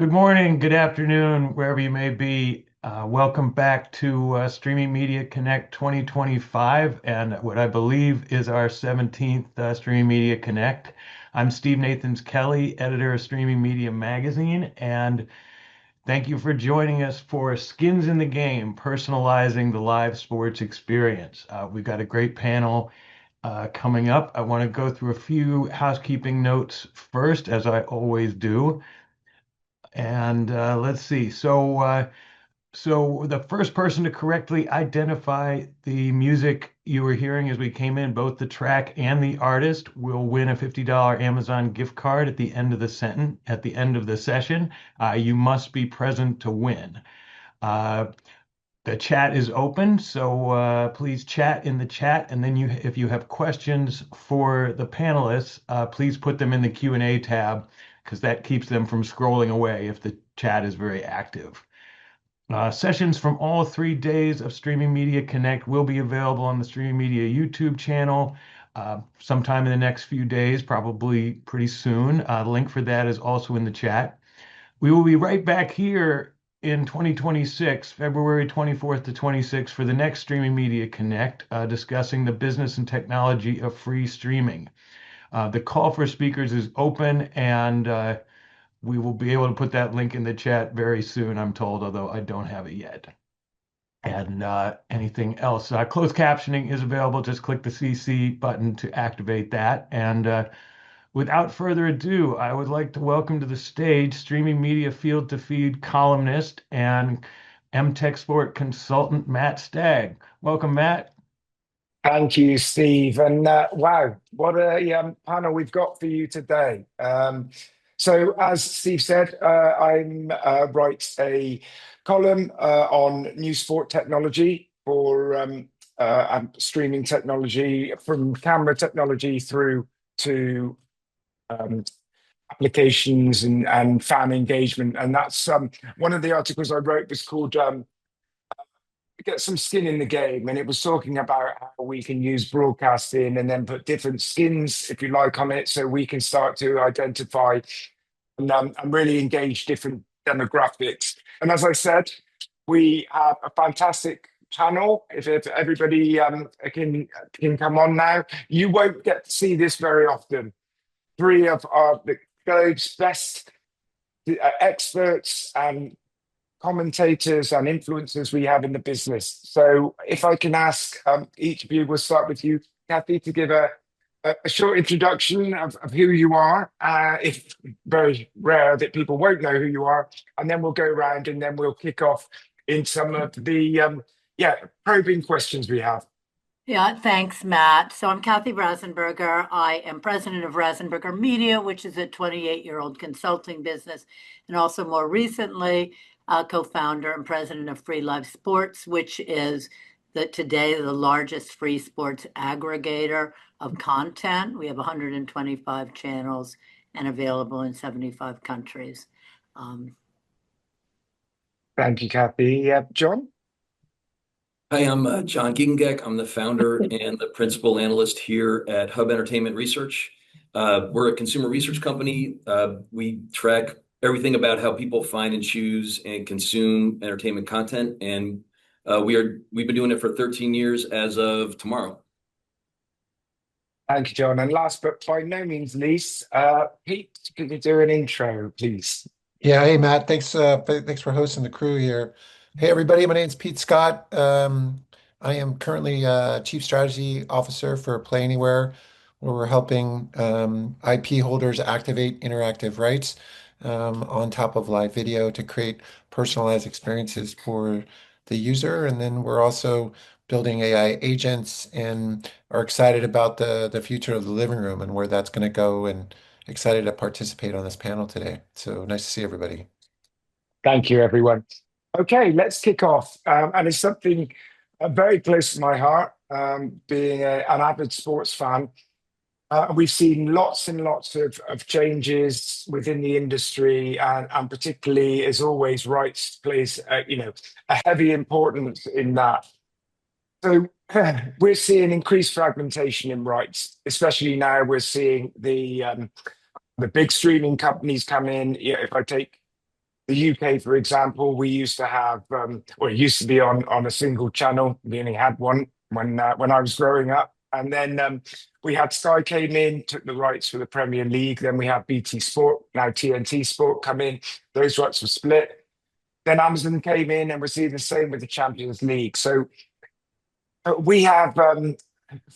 Good morning, good afternoon, wherever you may be. Welcome back to Streaming Media Connect 2025 and what I believe is our 17th Streaming Media Connect. I'm Steve Nathans Kelly, editor of Streaming Media Magazine, and thank you for joining us for Skins in the Game, personalizing the live sports experience. We've got a great panel coming up. I want to go through a few housekeeping notes first, as I always do. And let's see. So the first person to correctly identify the music you were hearing as we came in, both the track and the artist, will win a $50 Amazon gift card at the end of the session. You must be present to win. Uh, the chat is open, so please chat in the chat, and then if you have questions for the panelists, please put them in the Q&A tab because that keeps them from scrolling away if the chat is very active. Sessions from all 3 days of Streaming Media Connect will be available on the Streaming Media YouTube channel sometime in the next few days, probably pretty soon. The link for that is also in the chat. We will be right back here in 2026, February 24th to 26th, for the next Streaming Media Connect, discussing the business and technology of free streaming. The call for speakers is open, and we will be able to put that link in the chat very soon, I'm told, although I don't have it yet. And anything else? Closed captioning is available. Just click the CC button to activate that. And without further ado, I would like to welcome to the stage streaming media field to feed columnist and MTech sport consultant Matt Stagg. Welcome, Matt. Thank you, Steve. And wow, what a panel we've got for you today. So, as Steve said, I'm write a column on new sport technology for streaming technology, from camera technology through to um, applications and fan engagement. And that's one of the articles I wrote was called get some skin in the game, and it was talking about how we can use broadcasting and then put different skins, if you like, on it, so we can start to identify and really engage different demographics. And as I said, we have a fantastic panel. If everybody can come on now, you won't get to see this very often. Three of the globe's best experts and commentators and influencers we have in the business. So if I can ask each of you, we'll start with you, Kathy, to give a short introduction of who you are. If very rare that people won't know who you are, and then we'll go around and then we'll kick off in some of the probing questions we have. Yeah, thanks, Matt. So I'm Kathy Rasenberger. I am president of Rasenberger Media, which is a 28-year-old consulting business, and also more recently, co-founder and president of Free Live Sports, which is today the largest free sports aggregator of content. We have 125 channels and available in 75 countries. Thank you, Kathy. John? Hi, I'm John Giegengeck. I'm the founder and the principal analyst here at Hub Entertainment Research. We're a consumer research company. We track everything about how people find and choose and consume entertainment content, and we've been doing it for 13 years as of tomorrow. Thank you, John. And last but by no means least, Pete, could you do an intro, please? Yeah, hey Matt, thanks for hosting the crew here. Hey everybody, my name's Pete Scott. I am currently Chief Strategy Officer for Play Anywhere, where we're helping IP holders activate interactive rights on top of live video to create personalized experiences for the user. And then we're also building AI agents and are excited about the future of the living room and where that's going to go, and excited to participate on this panel today. So nice to see everybody. Thank you, everyone. Okay, let's kick off. And it's something very close to my heart, being an avid sports fan. We've seen lots and lots of changes within the industry, and particularly, as always, rights plays a heavy importance in that. So we're seeing increased fragmentation in rights, especially now we're seeing the big streaming companies come in. If I take the UK, for example, we used to have, or it used to be on a single channel. We only had one when I was growing up, and then we had Sky came in, took the rights for the Premier League. Then we have BT Sport, now TNT Sport come in. Those rights were split. Then Amazon came in, and we're seeing the same with the Champions League. So we have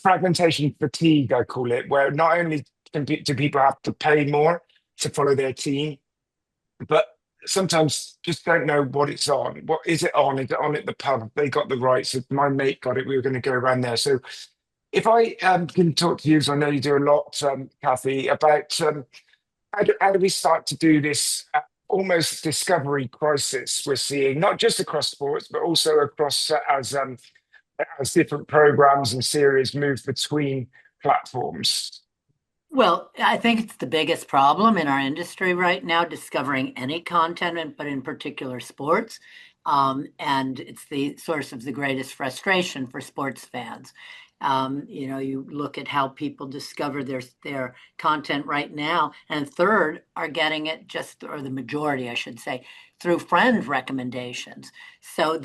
fragmentation fatigue, I call it, where not only do people have to pay more to follow their team, but sometimes just don't know what it's on. What is it on? Is it on at the pub? They got the rights. If my mate got it, we were going to go around there. So if I can talk to you, as I know you do a lot, Kathy, about how do we start to do this almost discovery crisis we're seeing, not just across sports, but also across as different programs and series move between platforms. Well, I think it's the biggest problem in our industry right now, discovering any content, but in particular sports. And it's the source of the greatest frustration for sports fans. You look at how people discover their content right now, and third are getting it or the majority, I should say, through friend recommendations. So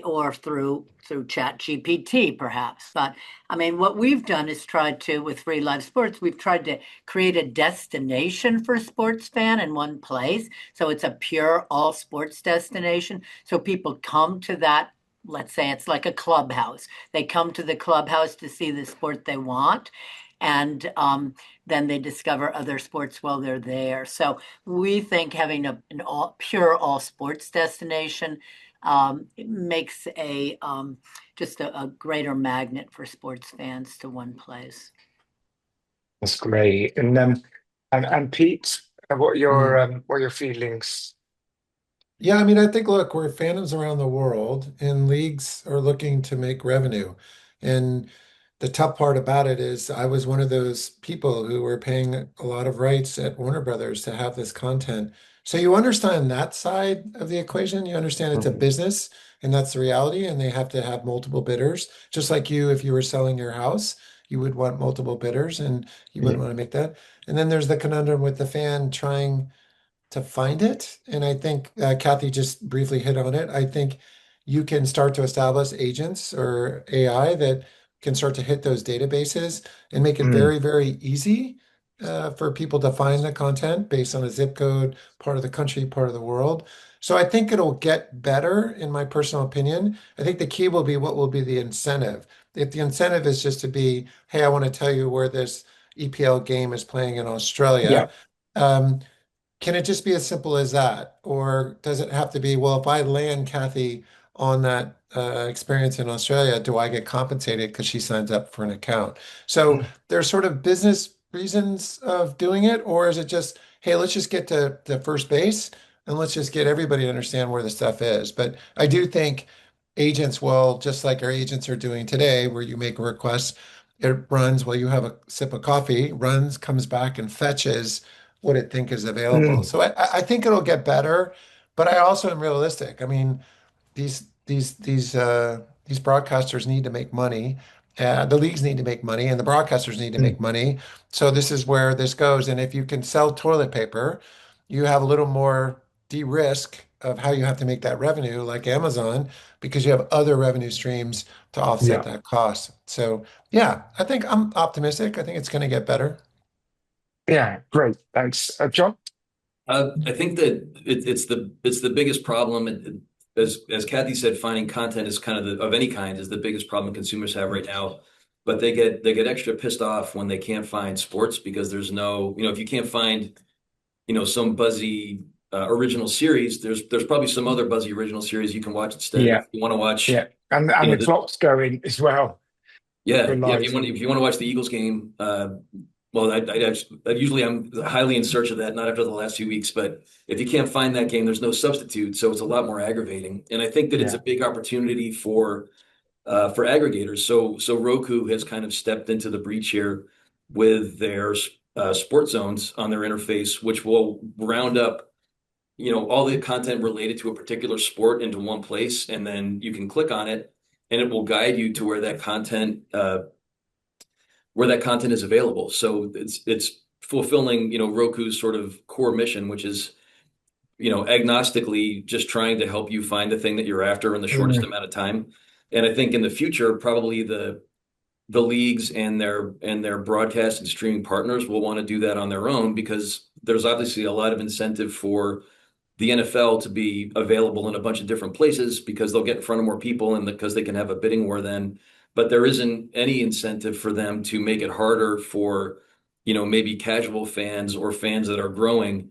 or through Chat GPT, perhaps. But I mean, what we've done is tried to, with Free Live Sports, we've tried to create a destination for sports fan in one place. So it's a pure all sports destination. So people come to that. Let's say it's like a clubhouse. They come to the clubhouse to see the sport they want. And then they discover other sports while they're there. So we think having an pure all sports destination it makes just a greater magnet for sports fans to one place. That's great. And Pete, what are your feelings? Yeah, I mean, I think, look, we're fandoms around the world, and leagues are looking to make revenue. And the tough part about it is I was one of those people who were paying a lot of rights at Warner Brothers to have this content. So you understand that side of the equation. You understand it's a Mhm. business and that's the reality, and they have to have multiple bidders. Just like you, if you were selling your house, you would want multiple bidders and you Yeah. wouldn't want to make that. And then there's the conundrum with the fan trying to find it. And I think Kathy just briefly hit on it. I think you can start to establish agents or AI that can start to hit those databases and make it Mm. very, very easy for people to find the content based on a zip code, part of the country, part of the world. So I think it'll get better, in my personal opinion. I think the key will be what will be the incentive. If the incentive is just to be, hey, I want to tell you where this EPL game is playing in Yeah. Australia. Um, can it just be as simple as that? Or does it have to be, well, if I land Kathy on that experience in Australia, do I get compensated because she signs up for an account? So Mm. there's sort of business reasons of doing it, or is it just, hey, let's just get to first base and let's just get everybody to understand where the stuff is? But I do think agents will, just like our agents are doing today, where you make a request, it runs while you have a sip of coffee, runs, comes back and fetches what it think is available. Mm. So I think it'll get better, but I also am realistic. I mean, these broadcasters need to make money. The leagues need to make money, and the broadcasters need to Mm. make money. So this is where this goes. And if you can sell toilet paper, you have a little more de-risk of how you have to make that revenue, like Amazon, because you have other revenue streams to offset Yeah. that cost. So yeah, I think I'm optimistic. I think it's going to get better. Yeah. Great. Thanks, John. I think that it's the biggest problem. As Kathy said, finding content is kind of of any kind is the biggest problem consumers have right now. But they get extra pissed off when they can't find sports because there's no, if you can't find, some buzzy original series, there's probably some other buzzy original series you can watch instead. Yeah. If you want to watch, Yeah. And the clock's going as well yeah, for yeah. If you live. want to watch the Eagles game, well, usually I'm highly in search of that. Not after the last few weeks, but if you can't find that game, there's no substitute, so it's a lot more aggravating. And I think that it's a Yeah. big opportunity for aggregators. So Roku has kind of stepped into the breach here with their sports zones on their interface, which will round up, all the content related to a particular sport into one place, and then you can click on it, and it will guide you to where that content is available. So it's fulfilling, Roku's sort of core mission, which is agnostically just trying to help you find the thing that you're after in the shortest amount of time. And I think in the future, probably the leagues and their broadcast and streaming partners will want to do that on their own, because there's obviously a lot of incentive for the NFL to be available in a bunch of different places, because they'll get in front of more people and because they can have a bidding war then. But there isn't any incentive for them to make it harder for, maybe casual fans or fans that are growing.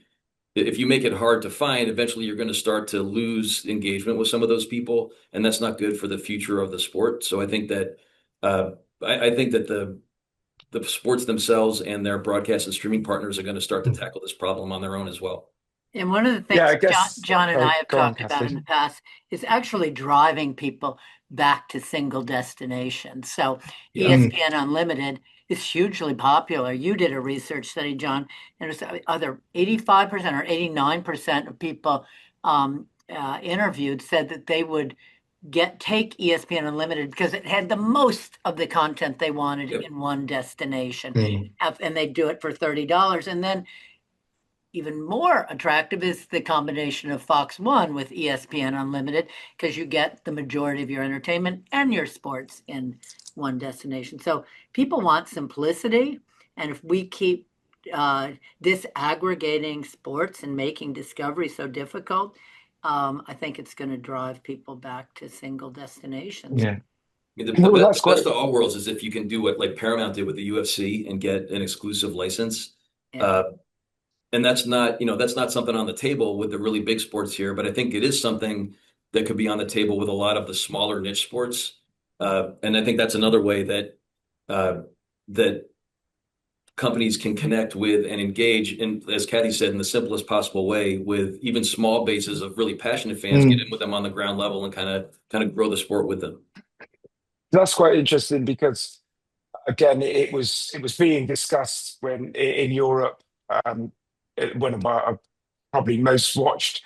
If you make it hard to find, eventually you're going to start to lose engagement with some of those people, and that's not good for the future of the sport. So I think that uh, I think that the sports themselves and their broadcast and streaming partners are going to start to tackle this problem on their own as well. And one of the Yeah, things I guess. John and Oh, I have go on, talked about in Kathy. the past is actually driving people back to single destinations. So Yeah. ESPN Unlimited is hugely popular. You did a research study, John, and it was either 85% or 89% of people interviewed said that they would take ESPN Unlimited because it had the most of the content they wanted Yep. in one destination. Mm. And they do it for $30. And then even more attractive is the combination of Fox One with ESPN Unlimited, because you get the majority of your entertainment and your sports in one destination. So people want simplicity. And if we keep disaggregating sports and making discovery so difficult, I think it's going to drive people back to single destinations. Yeah. I mean, Well, the that's best quite. of all worlds is if you can do what like Paramount did with the UFC and get an exclusive license. Yeah. And that's not something on the table with the really big sports here, but I think it is something that could be on the table with a lot of the smaller niche sports. And I think that's another way uh, that companies can connect with and engage in, as Kathy said, in the simplest possible way, with even small bases of really passionate fans, get in with them on the ground level and kind of grow the sport with them. That's quite interesting because, again, it was being discussed when in Europe. One of our probably most watched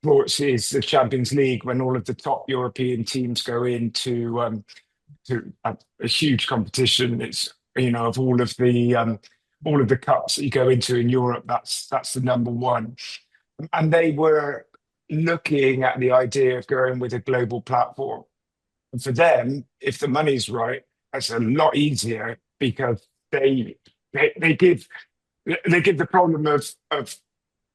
sports is the Champions League, when all of the top European teams go into to a huge competition. It's of all of the cups that you go into in Europe, that's the number one. And they were looking at the idea of going with a global platform. And for them, if the money's right, that's a lot easier because they give the problem of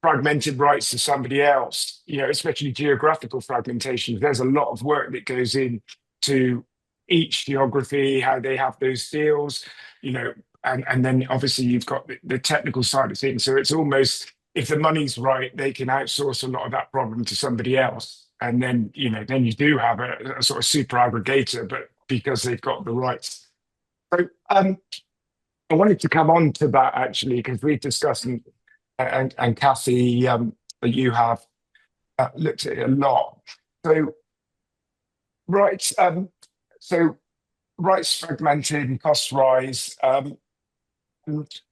fragmented rights to somebody else, especially geographical fragmentation. There's a lot of work that goes into each geography, how they have those deals, and then obviously you've got the technical side of things. So it's almost, if the money's right, they can outsource a lot of that problem to somebody else. And then you do have a sort of super aggregator, but because they've got the rights. So I wanted to come on to that actually, because we've discussed, and Kathy, you have looked at it a lot. So rights, so rights fragmented and costs rise.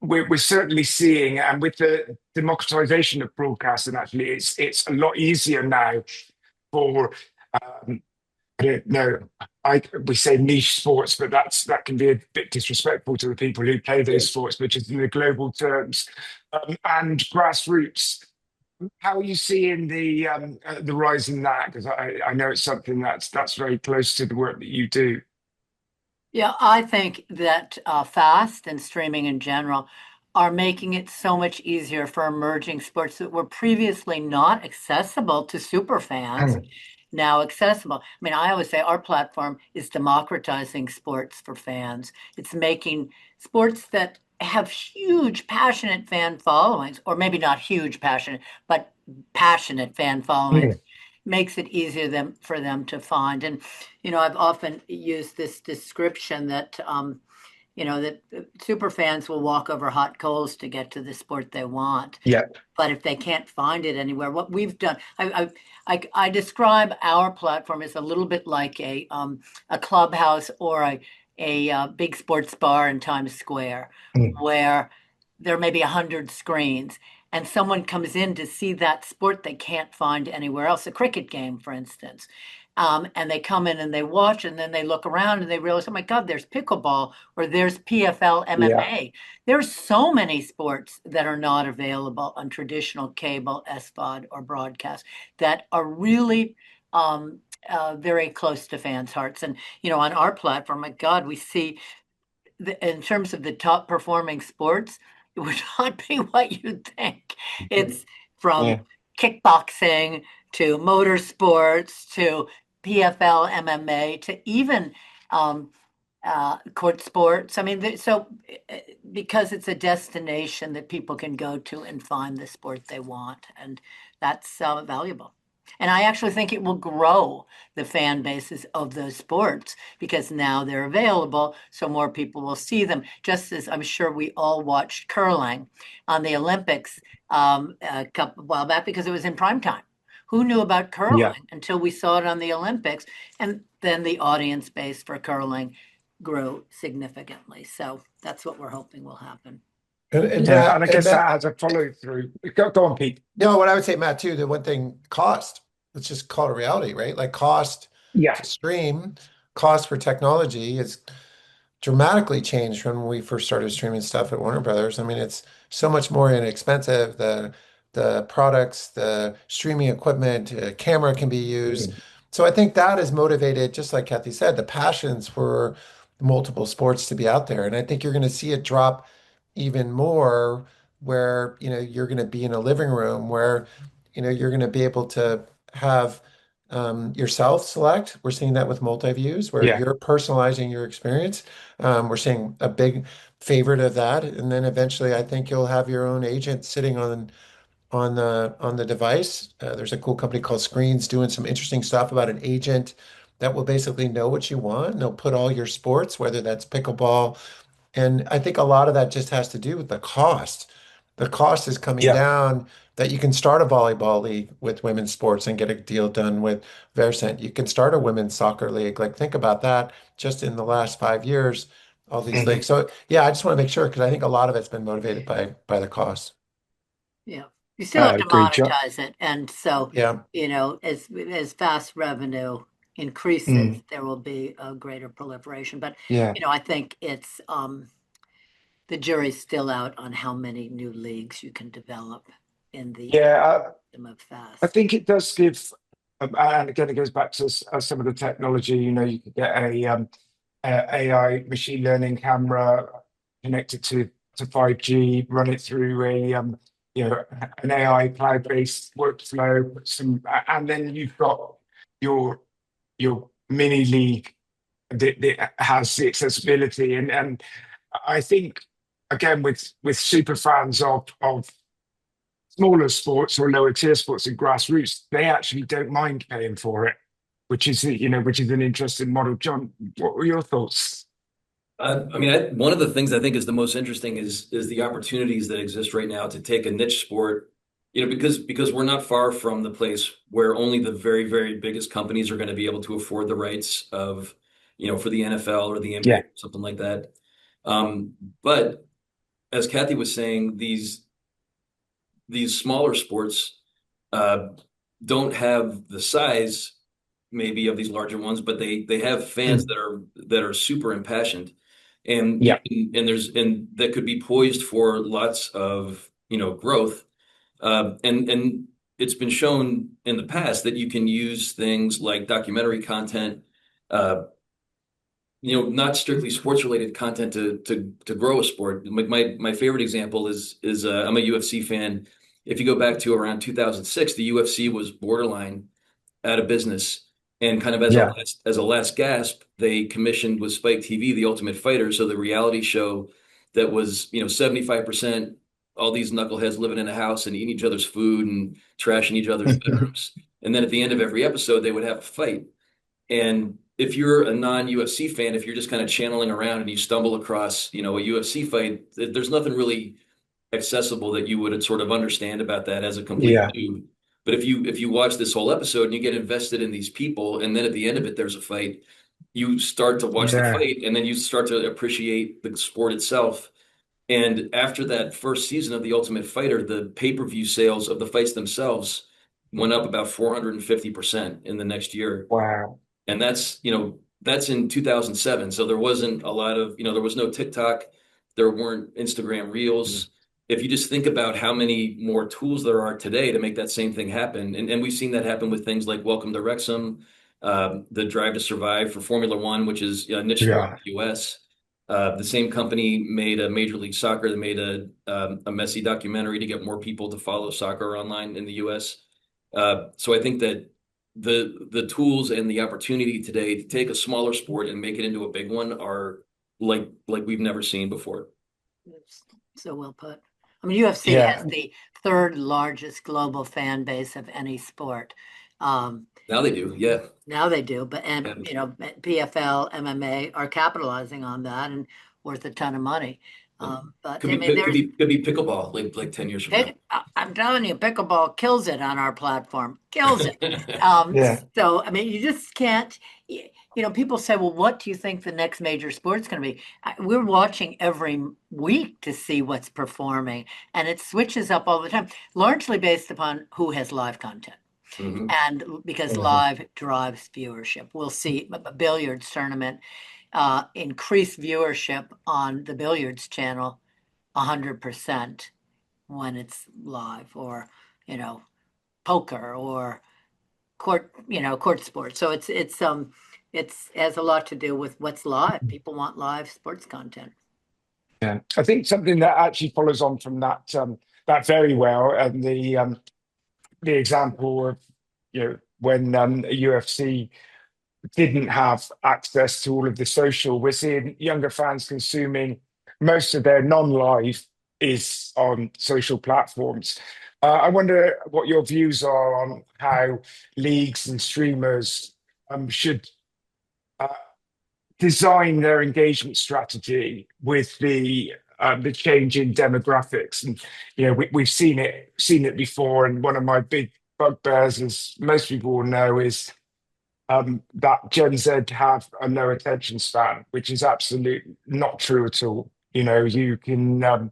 We're certainly seeing, and with the democratization of broadcasting, actually, it's a lot easier now for I don't know. We say niche sports, but that can be a bit disrespectful to the people who play Yeah. those sports, which is in the global terms, and grassroots. How are you seeing the rise in that? Because I know it's something that's very close to the work that you do. Yeah, I think that fast and streaming in general are making it so much easier for emerging sports that were previously not accessible to super fans, now accessible. I mean, I always say our platform is democratizing sports for fans. It's making sports that have huge, passionate fan followings, or maybe not huge, passionate, but passionate fan followings, makes it easier for them to find. And I've often used this description that that super fans will walk over hot coals to get to the sport they want. Yeah. But if they can't find it anywhere, what we've done, I describe our platform as a little bit like a clubhouse or a big sports bar in Times Square, where there may be 100 screens, and someone comes in to see that sport they can't find anywhere else, a cricket game, for instance. and they come in and they watch, and then they look around and they realize, oh my God, there's pickleball, or there's PFL Yeah. MMA. There's so many sports that are not available on traditional cable, SVOD, or broadcast that are really very close to fans' hearts. And, on our platform, my God, we see in terms of the top performing sports, it would not be what you'd think. It's from Yeah. kickboxing to motorsports to PFL, MMA to even court sports. I mean, because it's a destination that people can go to and find the sport they want, and that's valuable. And I actually think it will grow the fan bases of those sports because now they're available, so more people will see them. Just as I'm sure we all watched curling on the Olympics a while back because it was in prime time. Who knew about Yeah. curling until we saw it on the Olympics? And then the audience base for curling grew significantly. So that's what we're hoping will happen. Yeah, and I guess Matt, that has a follow through. Go on, Pete. no, what I would say, Matt, too, the one thing, cost. Let's just call it a reality, right? Like cost Yeah. to stream, cost for technology is dramatically changed from when we first started streaming stuff at Warner Brothers. I mean, it's so much more inexpensive. The products, the streaming equipment, camera can be used. Mm. So I think that has motivated, just like Kathy said, the passions for multiple sports to be out there. And I think you're going to see it drop even more where, you're going to be in a living room where, you're going to be able to have yourself select. We're seeing that with multi-views where Yeah. you're personalizing your experience. We're seeing a big favorite of that. And then eventually I think you'll have your own agent sitting on the device. There's a cool company called Screens doing some interesting stuff about an agent that will basically know what you want. And they'll put all your sports, whether that's pickleball. And I think a lot of that just has to do with the cost. The cost is coming Yeah. down that you can start a volleyball league with women's sports and get a deal done with Versant. You can start a women's soccer league. Like think about that just in the last 5 years, all these Mhm. leagues. So yeah, I just want to make sure because I think a lot of it's been motivated by the cost. Yeah. You still have to Agreed, John. monetize it. And so, Yeah. as fast revenue increases, Mm. there will be a greater proliferation. But, Yeah. I think it's the jury's still out on how many new leagues you can develop in the Yeah. system of I fast. think it does give, and again, it goes back to some of the technology. You could get a AI machine learning camera connected to 5G, run it through an AI cloud-based workflow, and then you've got your mini league that has the accessibility, and I think again with super fans of smaller sports or lower tier sports and grassroots, they actually don't mind paying for it, which is an interesting model. John, what were your thoughts? One of the things I think is the most interesting is the opportunities that exist right now to take a niche sport, because we're not far from the place where only the very, very biggest companies are going to be able to afford the rights of, for the NFL or the NBA Yeah. or something like that. But as Kathy was saying, these smaller sports uh, don't have the size maybe of these larger ones, but they have fans Mm. that are super impassioned, and Yeah. and that could be poised for lots of growth. And it's been shown in the past that you can use things like documentary content, uh, not strictly sports related content to grow a sport. My favorite example is I'm a UFC fan. If you go back to around 2006, the UFC was borderline out of business. And kind of Yeah. as a last gasp, they commissioned with Spike TV The Ultimate Fighter, so the reality show that was 75% all these knuckleheads living in a house and eating each other's food and trashing each other's bedrooms. And then at the end of every episode, they would have a fight. And if you're a non-UFC fan, if you're just kind of channeling around and you stumble across, a UFC fight, there's nothing really accessible that you would sort of understand about that as a complete Yeah. noob. But if you watch this whole episode and you get invested in these people, and then at the end of it there's a fight, you start to watch the Yeah. fight, and then you start to appreciate the sport itself. And after that first season of The Ultimate Fighter, the pay-per-view sales of the fights themselves went up about 450% in the next year. Wow. And that's in 2007. So there wasn't a lot of, there was no TikTok, there weren't Instagram Mm. Reels. If you just think about how many more tools there are today to make that same thing happen, and we've seen that happen with things like Welcome to Wrexham, the Drive to Survive for Formula One, which is a niche sport Yeah. in the US. The same company made a Major League Soccer. They made a Messi documentary to get more people to follow soccer online in the US. So I think that the tools and the opportunity today to take a smaller sport and make it into a big one are like we've never seen before. So well put. I mean, UFC has Yeah. the third largest global fan base of any sport. Um, Now they do, yeah. Now they do, but Yeah. PFL, MMA are capitalizing on that and worth a ton of money. But Could I be mean, could there's be could be pickleball like 10 years from now. I'm telling you, pickleball kills it on our platform, kills it. Yeah. So I mean, you just can't. People say, "Well, what do you think the next major sport's going to be?" We're watching every week to see what's performing, and it switches up all the time, largely based upon who has live content. Hmm. And because Mhm. live drives viewership, we'll see a billiards tournament increase viewership on the billiards channel 100% when it's live, or you know poker or court sports. So it's has a lot to do with what's live. People want live sports content. Yeah. I think something that actually follows on from that very well, and the example of when UFC didn't have access to all of the social. We're seeing younger fans consuming most of their non-live is on social platforms. I wonder what your views are on how leagues and streamers should uh, design their engagement strategy with the change in demographics. And we've seen it before. And one of my big bugbears, as most people will know, is that Gen Z have a no attention span, which is absolutely not true at all. You can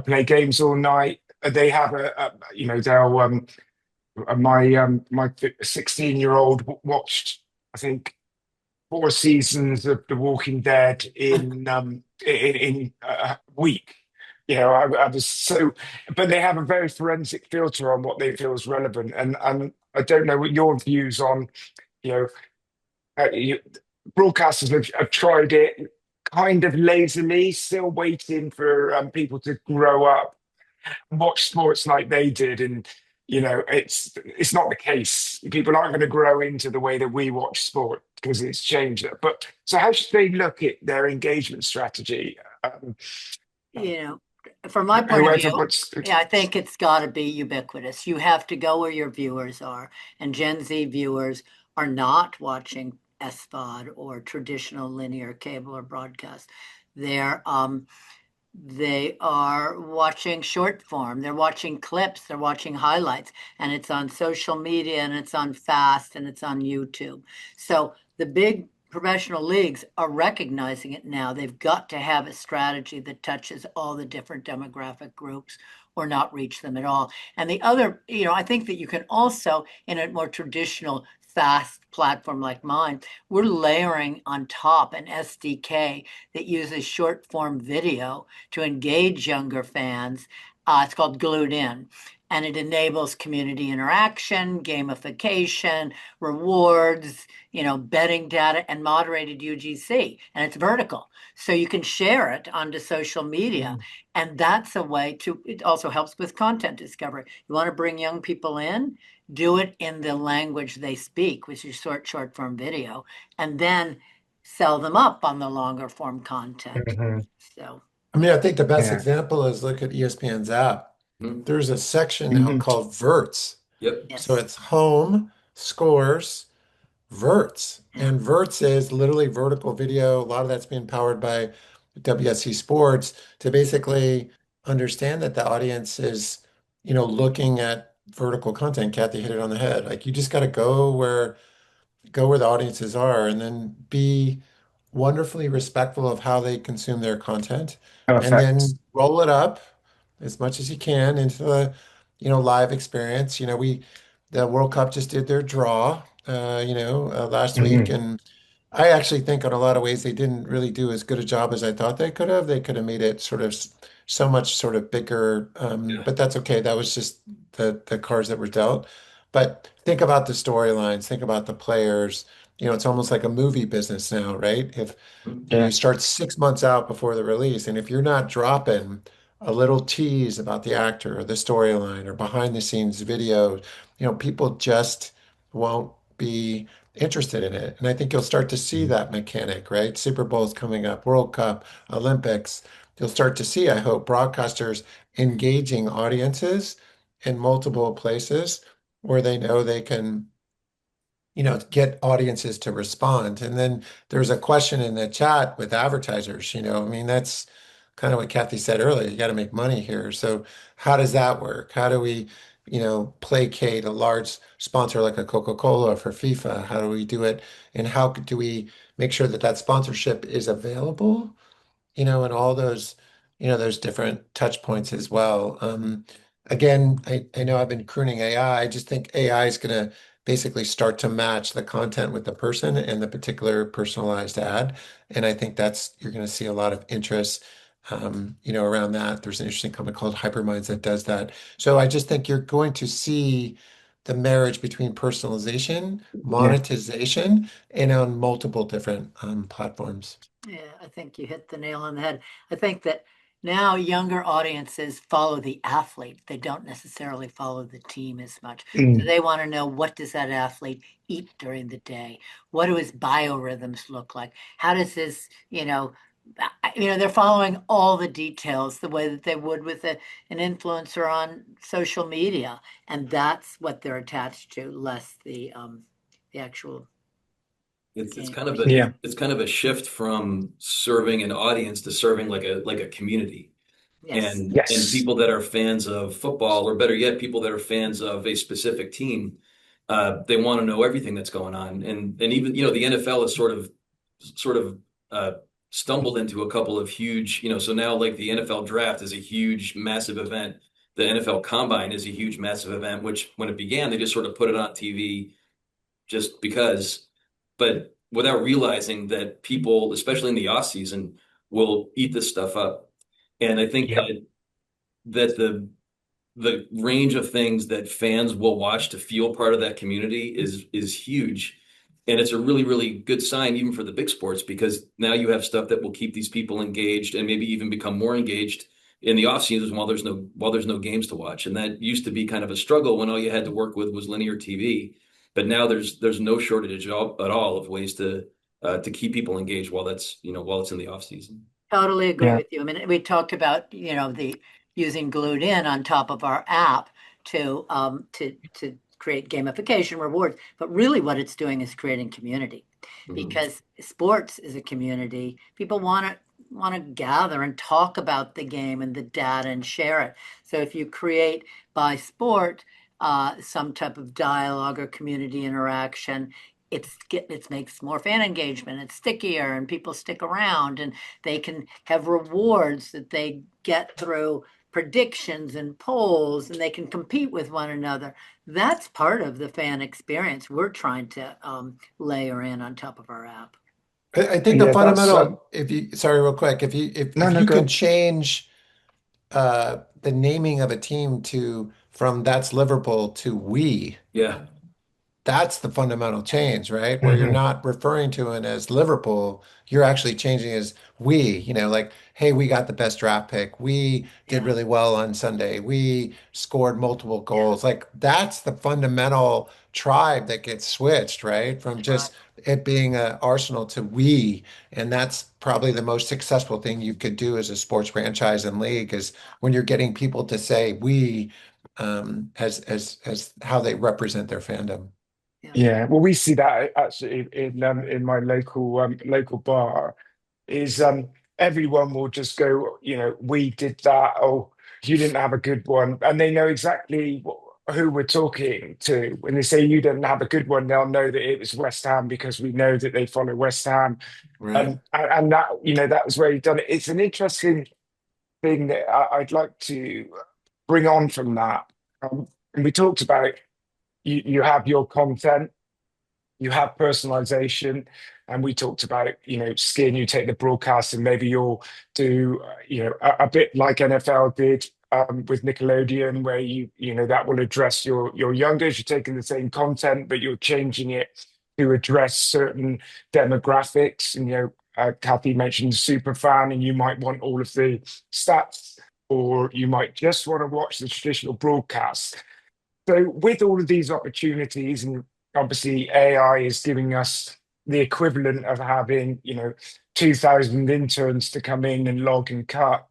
play games all night. They have they'll my 16-year-old watched, I think, 4 seasons of The Walking Dead in a week. I was so, but they have a very forensic filter on what they feel is relevant, and I don't know what your views on you know you, broadcasters have tried it kind of lazily, still waiting for people to grow up and watch sports like they did. And it's not the case. People aren't going to grow into the way that we watch sport because it's changed it. But so how should they look at their engagement strategy? you know from my point of Whoever view, wants. yeah, I think it's got to be ubiquitous. You have to go where your viewers are, and Gen Z viewers are not watching SVOD or traditional linear cable or broadcast. They're they are watching short form, they're watching clips, they're watching highlights, and it's on social media, and it's on Fast, and it's on YouTube. So the big professional leagues are recognizing it now. They've got to have a strategy that touches all the different demographic groups or not reach them at all. And the other, I think that you can also, in a more traditional fast platform like mine, we're layering on top an SDK that uses short form video to engage younger fans. It's called Glued In, and it enables community interaction, gamification, rewards, betting data, and moderated UGC. And it's vertical. So you can share it onto social media. And that's a way it also helps with content discovery. You want to bring young people in, do it in the language they speak, which is short form video, and then sell them up on the longer form content. Mhm. So, I mean, I think the best Yeah. example is look at ESPN's app. Mhm. There's a section now Mhm. called Verts. Yep. So yes. it's home, scores, Verts. Yeah. And Verts is literally vertical video. A lot of that's being powered by WSC Sports to basically understand that the audience is, looking at vertical content. Kathy hit it on the head. Like you just got to go where the audiences are and then be wonderfully respectful of how they consume their content and Perfect. then roll it up as much as you can into the live experience. We the World Cup just did their draw, last week, and I actually think in a lot of ways they didn't really do as good a job as I thought they could have. They could have made it sort of so much sort of bigger, Yeah. but that's okay. That was just the cards that were dealt. But think about the storylines, think about the players. It's almost like a movie business now, right? If you Yeah. start 6 months out before the release, and if you're not dropping a little tease about the actor or the storyline or behind the scenes video, people just won't be interested in it. And I think you'll start to see that mechanic, right? Super Bowl's coming up, World Cup, Olympics. You'll start to see, I hope, broadcasters engaging audiences in multiple places where they know they can get audiences to respond. And then there's a question in the chat with advertisers, I mean, that's kind of what Kathy said earlier. You got to make money here. So how does that work? How do we, placate a large sponsor like a Coca-Cola for FIFA? How do we do it? And how do we make sure that that sponsorship is available? And all those, those different touch points as well. Again, I know I've been crooning AI. I just think AI is going to basically start to match the content with the person and the particular personalized ad. And I think you're going to see a lot of interest, around that. There's an interesting company called Hypermindz that does that. So I just think you're going to see the marriage between personalization, Yeah. monetization, and on multiple different platforms. Yeah, I think you hit the nail on the head. I think that now younger audiences follow the athlete. They don't necessarily follow the team as much. So they want to know, what does that athlete eat during the day? What do his biorhythms look like? How does his, they're following all the details the way that they would with an influencer on social media. And that's what they're attached to, less the actual It's game. kind of a Yeah. it's kind of a shift from serving an audience to serving like a community. Yes. And Yes. people that are fans of football, or better yet, people that are fans of a specific team, they want to know everything that's going on. And even, the NFL has sort of uh, stumbled into a couple of huge, so now like the NFL draft is a huge, massive event. The NFL Combine is a huge, massive event, which when it began, they just sort of put it on TV just because, but without realizing that people, especially in the off season, will eat this stuff up. And I think Yeah. that the range of things that fans will watch to feel part of that community is huge. And it's a really, really good sign even for the big sports, because now you have stuff that will keep these people engaged and maybe even become more engaged in the off seasons while there's no games to watch. And that used to be kind of a struggle when all you had to work with was linear TV. But now there's no shortage at all of ways to keep people engaged while it's in the off season. Totally agree Yeah. with you. I mean, we talked about, the using Glued In on top of our app to create gamification rewards, but really what it's doing is creating community, Mhm. because sports is a community. People want to gather and talk about the game and the data and share it. So if you create by sport some type of dialogue or community interaction, it makes more fan engagement. It's stickier, and people stick around, and they can have rewards that they get through predictions and polls, and they can compete with one another. That's part of the fan experience we're trying to layer in on top of our app. I think the Yeah. That's fundamental, if you, sorry, real quick, if you no, if no, you go can on. change the naming of a team to from that's Liverpool to we, Yeah. that's the fundamental change, right? Where you're Mhm. not referring to it as Liverpool, you're actually changing as we, like, hey, we got the best draft pick. We did Yeah, really well on Sunday. We scored multiple yeah, goals. Like, that's the fundamental tribe that gets switched, right? From that's right. just it being a Arsenal to we. And that's probably the most successful thing you could do as a sports franchise and league is when you're getting people to say we as how they represent their fandom. Yeah, Yeah. Well, we see that actually in my local bar. Is everyone will just go, we did that, oh, you didn't have a good one, and they know exactly who we're talking to. When they say you didn't have a good one, they'll know that it was West Ham because we know that they follow West Ham, Right. and that that was where he done it. It's an interesting thing that I'd like to bring on from that. And we talked about you have your content, you have personalization, and we talked about, Skin, you take the broadcast and maybe you'll do, a bit like NFL did with Nickelodeon, where that will address your youngers. You're taking the same content, but you're changing it to address certain demographics. And, Kathy mentioned super fan, and you might want all of the stats, or you might just want to watch the traditional broadcast. So with all of these opportunities, and obviously AI is giving us the equivalent of having, 2,000 interns to come in and log and cut.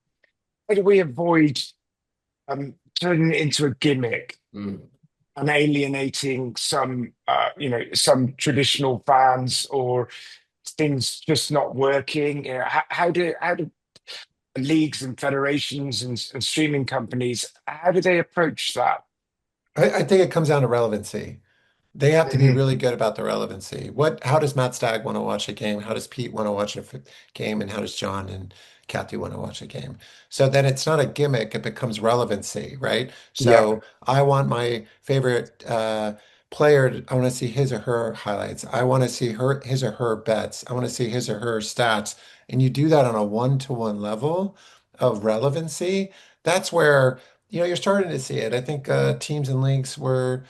How do we avoid turning it into a gimmick Mm. and alienating some traditional fans, or things just not working? How do leagues and federations and streaming companies, how do they approach that? I think it comes down to relevancy. They have to be Mhm. really good about the relevancy. How does Matt Stagg want to watch a game? How does Pete want to watch a game? And how does John and Kathy want to watch a game? So then it's not a gimmick, it becomes relevancy, right? Yeah. So I want my favorite player, I want to see his or her highlights. I want to see his or her bets. I want to see his or her stats. And you do that on a one-to-one level of relevancy. That's where, you're starting to see it. I think teams and leagues were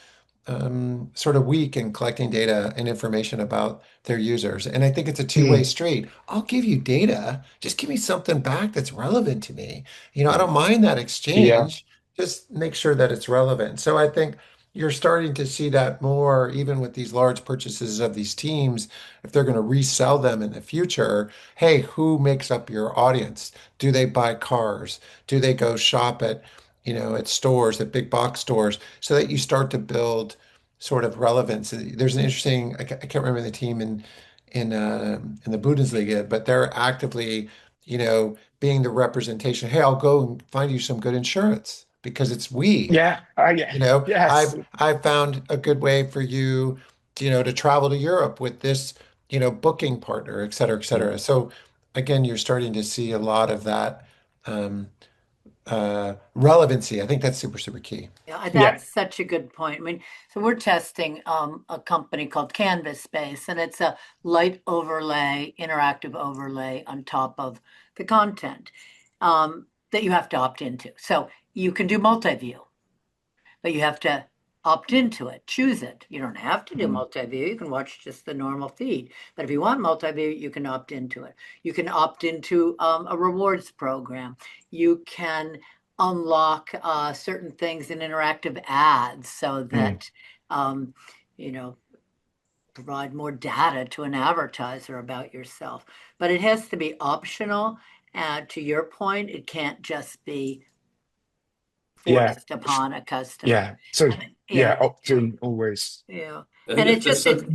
sort of weak in collecting data and information about their users. And I think it's a two-way Mm. street. I'll give you data. Just give me something back that's relevant to me. I Mm. don't mind that Yeah. exchange. Just make sure that it's relevant. So I think you're starting to see that more, even with these large purchases of these teams, if they're going to resell them in the future. Hey, who makes up your audience? Do they buy cars? Do they go shop at stores, at big box stores, so that you start to build sort of relevance. There's an interesting, I can't remember the team in the Bundesliga, but they're actively, being the representation. Hey, I'll go and find you some good insurance because it's we. Yeah. Yeah. I've Yes. I've found a good way for you, to travel to Europe with this, booking partner, et cetera, et Mm. cetera. So again, you're starting to see a lot of that um, relevancy. I think that's super, super key. Yeah, Yeah. that's such a good point. I mean, so we're testing a company called Canvas Space, and it's a light overlay, interactive overlay on top of the content that you have to opt into. So you can do multi-view, but you have to opt into it, choose it. You don't have to do Mm. multi-view. You can watch just the normal feed. But if you want multi-view, you can opt into it. You can opt into a rewards program. You can unlock certain things in interactive ads so Mm. that um, you know provide more data to an advertiser about yourself. But it has to be optional. To your point, it can't just be Yeah. forced upon a customer. Yeah. So Yeah, yeah, opt in always. yeah. I think And that's it's that's just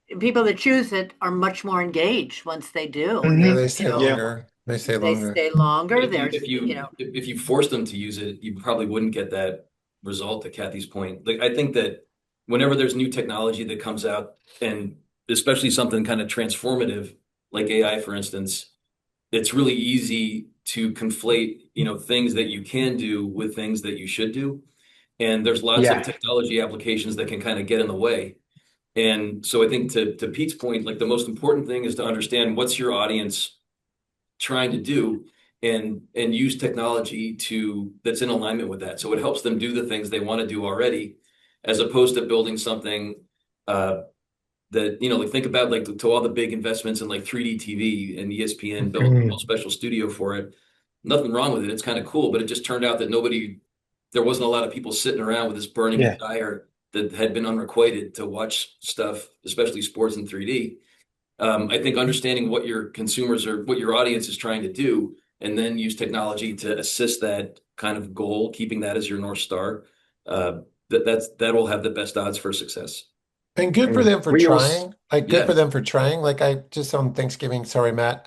such, people that choose it are much more engaged once they do. Yeah, Hmm. they You stay know, Yeah. longer. They stay they longer. stay but longer. if you There's, if you if you force them to use it, you probably wouldn't get that result. To Kathy's point, like I think that whenever there's new technology that comes out, and especially something kind of transformative like AI, for instance, it's really easy to conflate, things that you can do with things that you should do. And there's lots of Yeah. technology applications that can kind of get in the way. And so I think to Pete's point, like the most important thing is to understand what's your audience trying to do, and use technology to that's in alignment with that. So it helps them do the things they want to do already, as opposed to building something uh, that, like think about like to all the big investments in like 3D TV, and ESPN built a whole Mm. special studio for it. Nothing wrong with it. It's kind of cool, but it just turned out that there wasn't a lot of people sitting around with this burning Yeah. desire that had been unrequited to watch stuff, especially sports in 3D. I think understanding what your consumers or what your audience is trying to do, and then use technology to assist that kind of goal, keeping that as your North Star, that will have the best odds for success. And good for Mm. them for We also, trying. Like good Yeah. for them for trying. Like I just on Thanksgiving, sorry, Matt.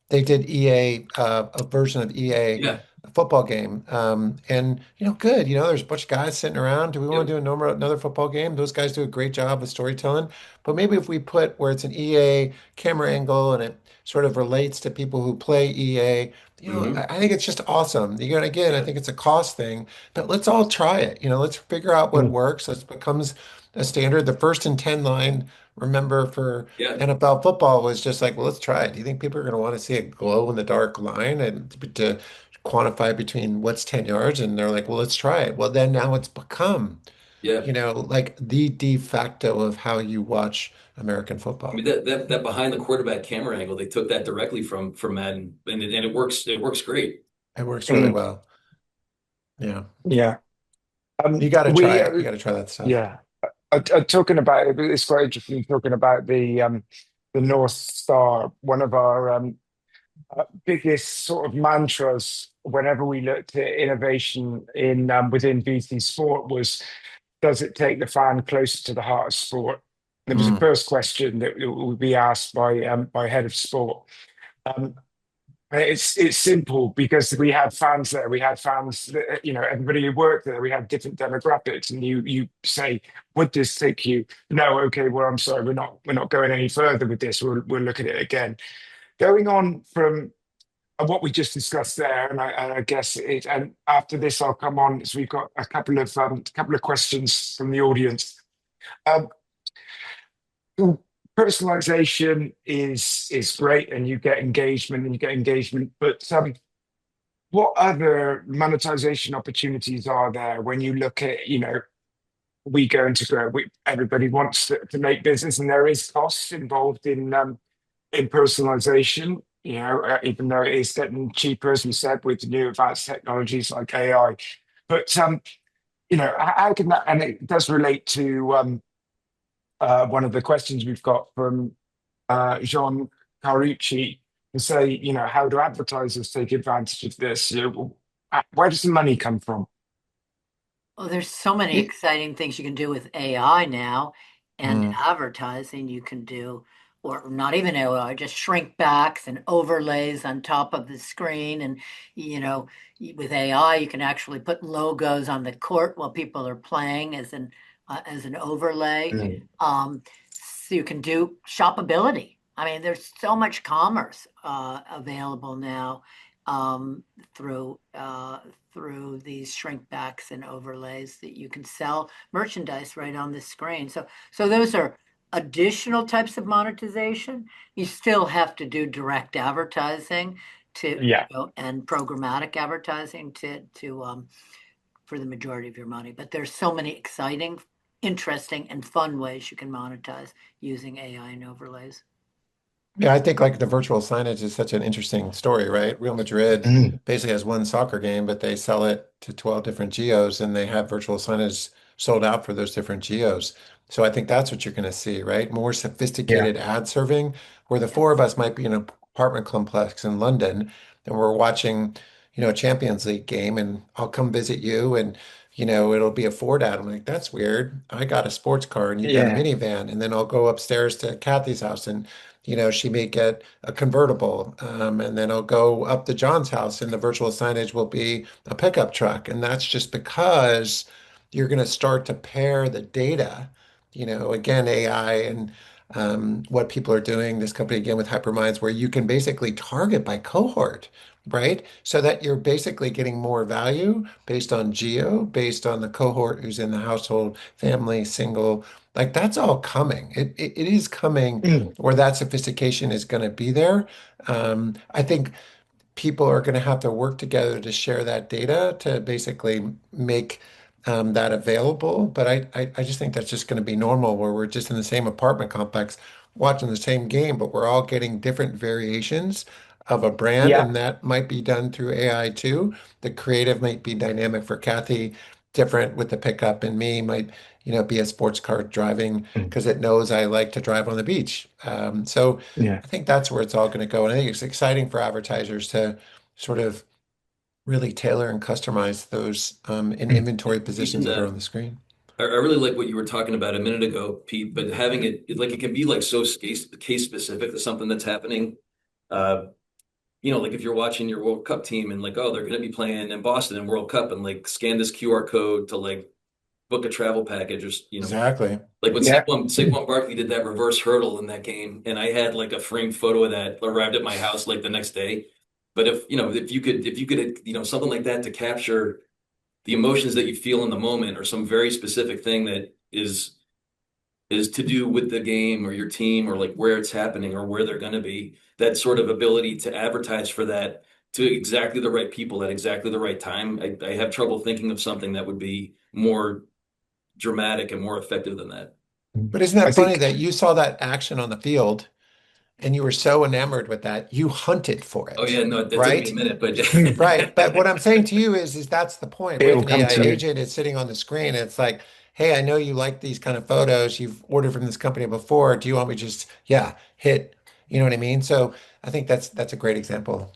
They did EA, a version of EA Yeah. football game. And good. There's a bunch of guys sitting around. Do we want to Yep. do another football game? Those guys do a great job of storytelling. But maybe if we put where it's an EA camera angle and it sort of relates to people who play EA, Hmm. I think it's just awesome. Again, I Yeah. think it's a cost thing, but let's all try it. Let's figure out what mm. works. Let's becomes a standard. The 1st and 10 line, remember, for Yeah, NFL football was just like, well, let's try it. Do you think people are going to want to see a glow in the dark line and to quantify between what's 10 yards? And they're like, well, let's try it. Well, then now it's become, yeah. like the de facto of how you watch American I mean football. that behind the quarterback camera angle, they took that directly from Madden, and it works great. It works really Mm, well. Yeah. yeah. You got to try We it. You got to try that stuff. Yeah. Talking about it, it's quite interesting talking about the North Star. One of our biggest sort of mantras whenever we looked at innovation in within VT sport was, does it take the fan closer to the heart of sport? It was the Mm. first question that would be asked by head of sport. Um, it's simple because we had fans there. We had fans that, everybody who worked there. We had different demographics, and you say, would this take you? No, okay. Well, I'm sorry, we're not going any further with this. We'll look at it again. Going on from what we just discussed there, and I guess it. And after this, I'll come on. So we've got a couple of questions from the audience. Um, Personalization is great, and you get engagement, but what other monetization opportunities are there when you look at, we go into grow, everybody wants to make business, and there is costs involved in personalization, even though it is getting cheaper, as we said, with new advanced technologies like AI. But how can that, and it does relate to one of the questions we've got from Jean Carucci, to say, how do advertisers take advantage of this? Where does the money come from? Well, there's so many exciting things you can do with AI now and Mm. advertising you can do, or not even AI, just shrink backs and overlays on top of the screen. And, with AI, you can actually put logos on the court while people are playing as an overlay. Mm. So you can do shoppability. I mean, there's so much commerce available now um, through through these shrink backs and overlays that you can sell merchandise right on the screen. So those are additional types of monetization. You still have to do direct advertising Yeah, and programmatic advertising to for the majority of your money. But there's so many exciting, interesting, and fun ways you can monetize using AI and overlays. Yeah, I think like the virtual signage is such an interesting story, right? Real Madrid mm, basically has one soccer game, but they sell it to 12 different geos and they have virtual signage sold out for those different geos. So I think that's what you're going to see, right? More yeah, sophisticated ad serving, where the four of Yes. us might be in an apartment complex in London and we're watching, a Champions League game and I'll come visit you and it'll be a Ford ad. I'm like, that's weird. I got a sports car and you got a yeah, minivan. And then I'll go upstairs to Kathy's house and she may get a convertible, and then I'll go up to John's house, and the virtual signage will be a pickup truck. And that's just because you're going to start to pair the data, again, AI and what people are doing, this company again with Hypermindz, where you can basically target by cohort, right? So that you're basically getting more value based on geo, based on the cohort who's in the household, family, single. Like that's all coming. It is coming mm, where that sophistication is going to be there. I think people are going to have to work together to share that data to basically make that available. But I just think that's just going to be normal where we're just in the same apartment complex watching the same game, but we're all getting different variations of a brand, yeah, and that might be done through AI too. The creative might be dynamic for Kathy, different with the pickup, and me might, be a sports car driving mm, because it knows I like to drive on the beach. So yeah, I think that's where it's all going to go. And I think it's exciting for advertisers to sort of really tailor and customize those in mm, inventory positions Even that are on the screen. I really like what you were talking about a minute ago, Pete, but having like it can be like so case specific to something that's happening. Uh, like if you're watching your World Cup team and like, oh, they're going to be playing in Boston in World Cup and like scan this QR code to like book a travel package or, Exactly. like when yeah, Saquon Barkley did that reverse hurdle in that game, and I had like a framed photo of that arrived at my house like the next day. But if you could, something like that to capture the emotions that you feel in the moment or some very specific thing that is is to do with the game or your team or like where it's happening or where they're going to be. That sort of ability to advertise for that to exactly the right people at exactly the right time. I have trouble thinking of something that would be more dramatic and more effective than that. But isn't I that funny think that you saw that action on the field and you were so enamored with that, you hunted for Oh it, yeah, no, that took me right? a minute, but Right. But what I'm saying to you is that's the point. What if it'll an come AI to you. agent is sitting on the screen and it's like, hey, I know you like these kind of photos. You've ordered from this company before. Do you want me to just, yeah, hit, you know what I mean? So I think that's a great example.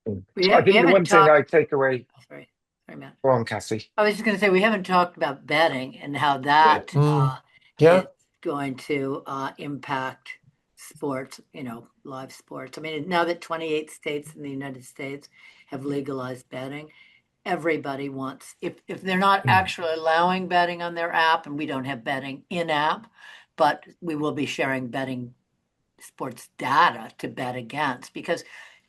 I We think the haven't one thing talked. I take away, Oh, sorry, Matt. go on, Cassie. I was just going to say we haven't talked about betting and how right. that is Yeah. going to impact sports, live sports. I mean, now that 28 states in the United States have legalized betting, everybody wants, if they're not actually allowing betting on their app, and we don't have betting in app, but we will be sharing betting sports data to bet against, because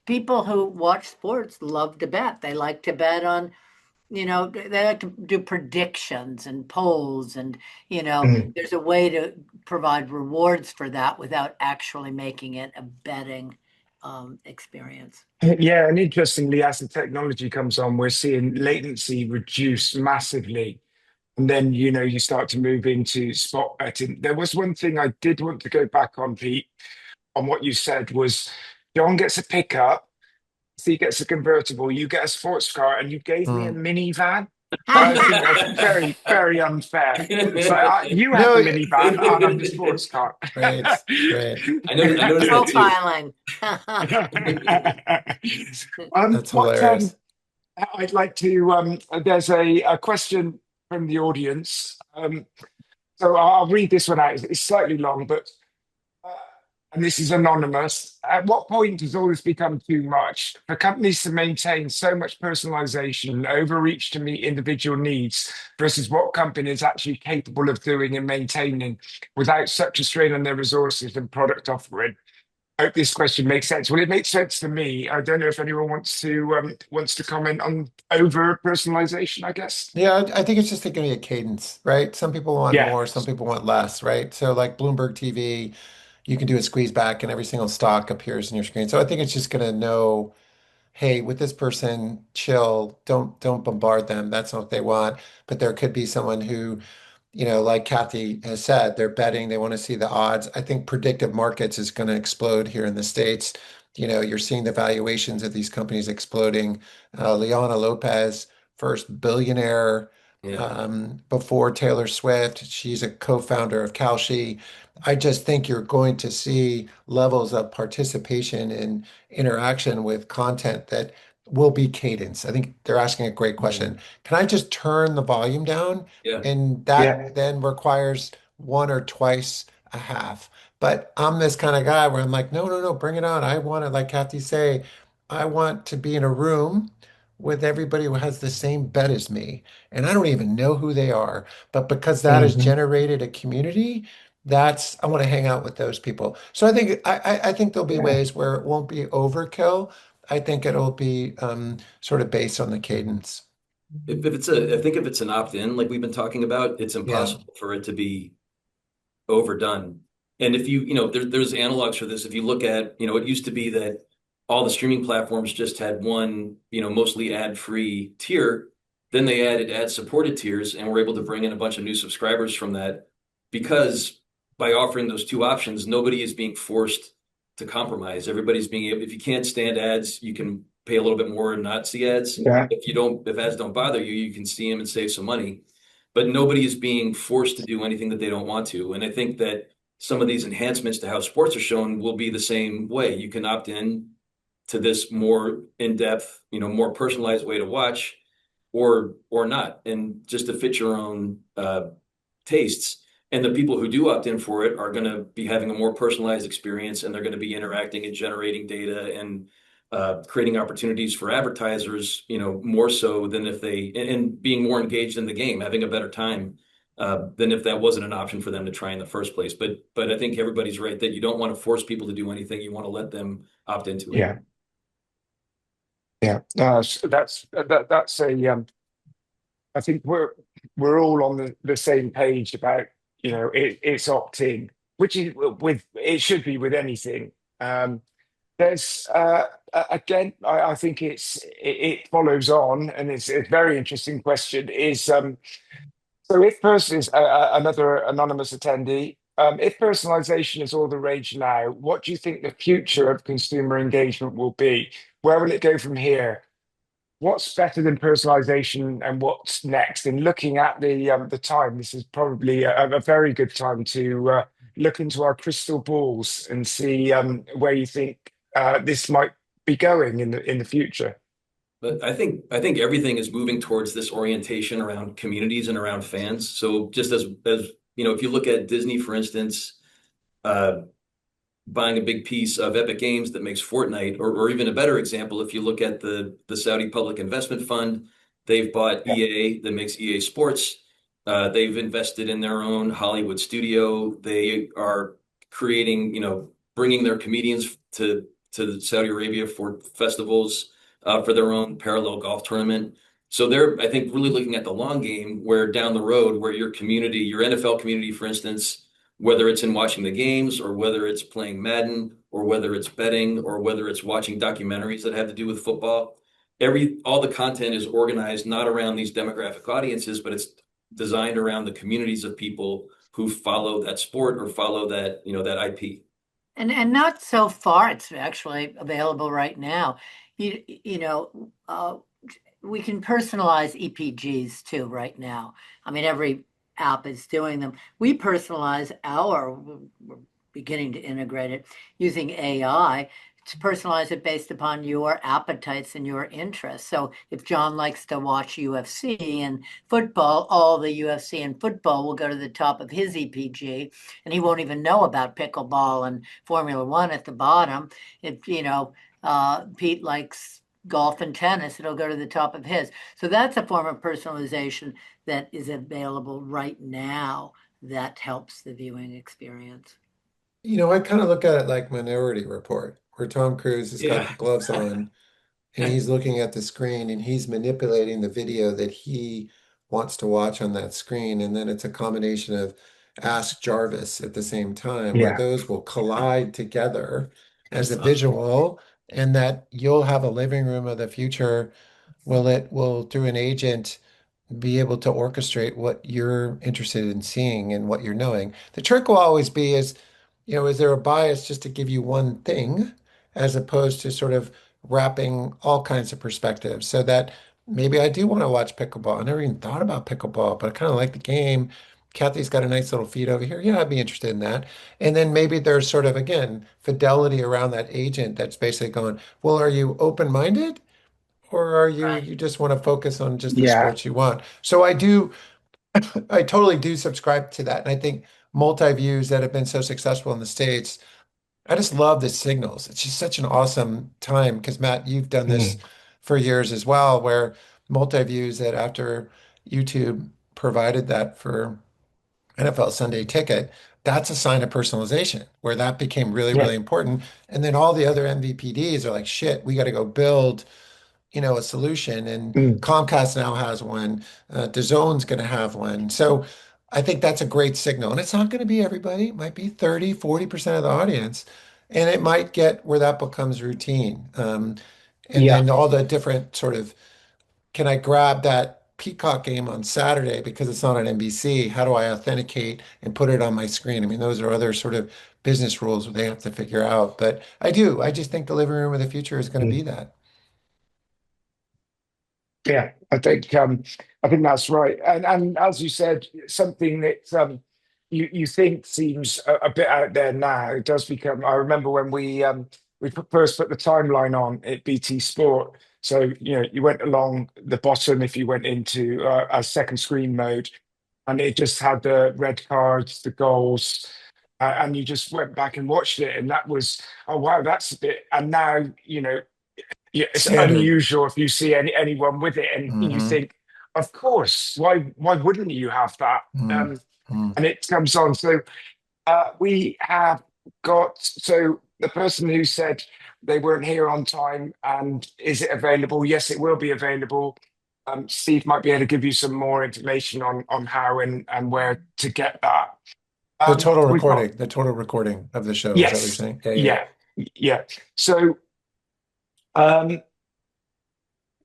people who watch sports love to bet. They like to bet on, they like to do predictions and polls, and Mm. there's a way to provide rewards for that without actually making it a betting experience. Yeah, and interestingly, as the technology comes on, we're seeing latency reduce massively. And then, you start to move into spot betting. There was one thing I did want to go back on, Pete, on what you said was John gets a pickup, so he gets a convertible, you get a sports car, and you gave me a Mm. minivan. I think that's very, very unfair. It's like you have the No, minivan, and I'm the sports car. right, right. I noticed that too. Profiling. That's What hilarious. I'd like to there's a question from the audience. So I'll read this one out. It's slightly long, but uh, and this is anonymous. At what point does all this become too much for companies to maintain so much personalization and overreach to meet individual needs versus what company is actually capable of doing and maintaining without such a strain on their resources and product offering? I hope this question makes sense. Well, it makes sense to me. I don't know if anyone wants to comment on over personalization, I guess. Yeah, I think it's just going to be a cadence, right? Some people want Yeah. more, some people want less, right? So like Bloomberg TV, you can do a squeeze back and every single stock appears in your screen. So I think it's just going to know, hey, with this person, chill, don't bombard them. That's not what they want. But there could be someone who, like Kathy has said, they're betting, they want to see the odds. I think predictive markets is going to explode here in the States. You're seeing the valuations of these companies exploding. Leona Lopez, first billionaire Yeah. before Taylor Swift. She's a co-founder of Kalshi. I just think you're going to see levels of participation and interaction with content that will be cadence. I think they're asking a great Mm. question. Can I just turn the volume down? Yeah. And Yeah. that then requires one or twice a half. But I'm this kind of guy where I'm like, no, no, no, bring it on. I want to, like Kathy say, I want to be in a room with everybody who has the same bet as me. And I don't even know who they are. But because that has Mhm. generated a community, I want to hang out with those people. So I think there'll be Yeah. ways where it won't be overkill. I think it'll be sort of based on the cadence. I think if it's an opt-in, like we've been talking about, it's Yeah. impossible for it to be overdone. And if there's analogs for this. If you look at, it used to be that all the streaming platforms just had one, mostly ad-free tier. Then they added ad-supported tiers and were able to bring in a bunch of new subscribers from that because by offering those two options, nobody is being forced to compromise. Everybody's being able, if you can't stand ads, you can pay a little bit more and not see ads. Yeah. If ads don't bother you, you can see them and save some money, but nobody is being forced to do anything that they don't want to. And I think that some of these enhancements to how sports are shown will be the same way. You can opt in to this more in-depth, more personalized way to watch, or not, and just to fit your own tastes. And the people who do opt in for it are going to be having a more personalized experience, and they're going to be interacting and generating data and creating opportunities for advertisers, more so than if and being more engaged in the game, having a better time than if that wasn't an option for them to try in the first place. But I think everybody's right that you don't want to force people to do anything. You want to let them opt into it. Yeah. Yeah. That's a I think we're all on the same page about it's opt-in, which is with it should be with anything. There's again, I think it follows on, and it's a very interesting question. So if person is another anonymous attendee, if personalization is all the rage now, what do you think the future of consumer engagement will be? Where will it go from here? What's better than personalization, and what's next? And looking at the time, this is probably a very good time to look into our crystal balls and see where you think this might be going in the future. But I think everything is moving towards this orientation around communities and around fans. So just as if you look at Disney, for instance, uh, buying a big piece of Epic Games that makes Fortnite, or even a better example, if you look at the Saudi Public Investment Fund, they've bought Yeah, EA that makes EA Sports. They've invested in their own Hollywood studio. They are creating, bringing their comedians to Saudi Arabia for festivals, for their own parallel golf tournament. So they're, I think, really looking at the long game, where down the road, where your community, your NFL community, for instance, whether it's in watching the games or whether it's playing Madden or whether it's betting or whether it's watching documentaries that have to do with football. All the content is organized not around these demographic audiences, but it's designed around the communities of people who follow that sport or follow that IP. And not so far. It's actually available right now. You know, we can personalize EPGs too right now. I mean, every app is doing them. We personalize we're beginning to integrate it using AI to personalize it based upon your appetites and your interests. So if John likes to watch UFC and football, all the UFC and football will go to the top of his EPG, and he won't even know about pickleball and Formula One at the bottom. If Pete likes golf and tennis, it'll go to the top of his. So that's a form of personalization that is available right now that helps the viewing experience. I kind of look at it like Minority Report, where Tom Cruise has got Yeah. the gloves on and he's looking at the screen and he's manipulating the video that he wants to watch on that screen. And then it's a combination of Ask Jarvis at the same time, where yeah, those will collide together as That's a awesome. visual, and that you'll have a living room of the future. Will through an agent be able to orchestrate what you're interested in seeing and what you're knowing. The trick will always be is there a bias just to give you one thing as opposed to sort of wrapping all kinds of perspectives so that maybe I do want to watch pickleball. I never even thought about pickleball, but I kind of like the game. Kathy's got a nice little feed over here. Yeah, I'd be interested in that. And then maybe there's sort of, again, fidelity around that agent that's basically going, well, are you open-minded? Or are Right. you just want to focus on just the yeah. sports you want? So I totally do subscribe to that. And I think multi-views that have been so successful in the States, I just love the signals. It's just such an awesome time because Matt, you've done this Mm, for years as well, where multi-views that after YouTube provided that for NFL Sunday Ticket, that's a sign of personalization where that became really, yeah. really important. And then all the other MVPDs are like, shit, we got to go build a solution. And Mm, Comcast now has one. DAZN's going to have one. So I think that's a great signal. And it's not going to be everybody. It might be 30, 40% of the audience. And it might get where that becomes routine. And yeah. then all the different sort of, can I grab that Peacock game on Saturday because it's not on NBC? How do I authenticate and put it on my screen? I mean, those are other sort of business rules they have to figure out. But I do. I just think the living room of the future is going to Mm. be that. Yeah, I think that's right. And as you said, something that you think seems a bit out there now, it does become. I remember when first put the timeline on at BT Sport. So you went along the bottom if you went into a second screen mode, and it just had the red cards, the goals, and you just went back and watched it, and that was, oh wow, that's a bit. And now yeah, it's Standard. unusual if you see anyone with it, and you Hmm. think, of course, why wouldn't you have that? Mm, Um, mm. and it comes on. So we have got the person who said they weren't here on time, and is it available? Yes, it will be available. Steve might be able to give you some more information on how and where to get that. We've got The total recording of the show. Is that what you're yes, saying? Yeah, yeah. yeah, yeah. So um,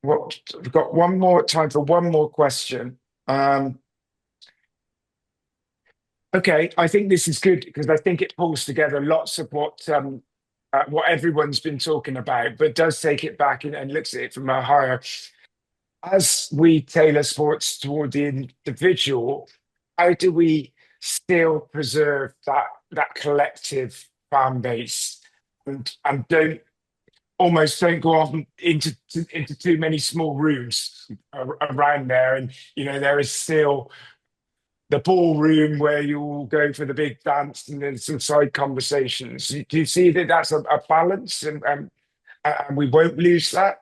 what we've got one more time for one more question. Um, okay, I think this is good because I think it pulls together lots of what everyone's been talking about, but does take it back and looks at it from a higher. As we tailor sports toward the individual, how do we still preserve that collective fan base and don't go off into too many small rooms around there? And there is still the ballroom where you all go for the big dance and then some side conversations. Do you see that that's a balance and we won't lose that?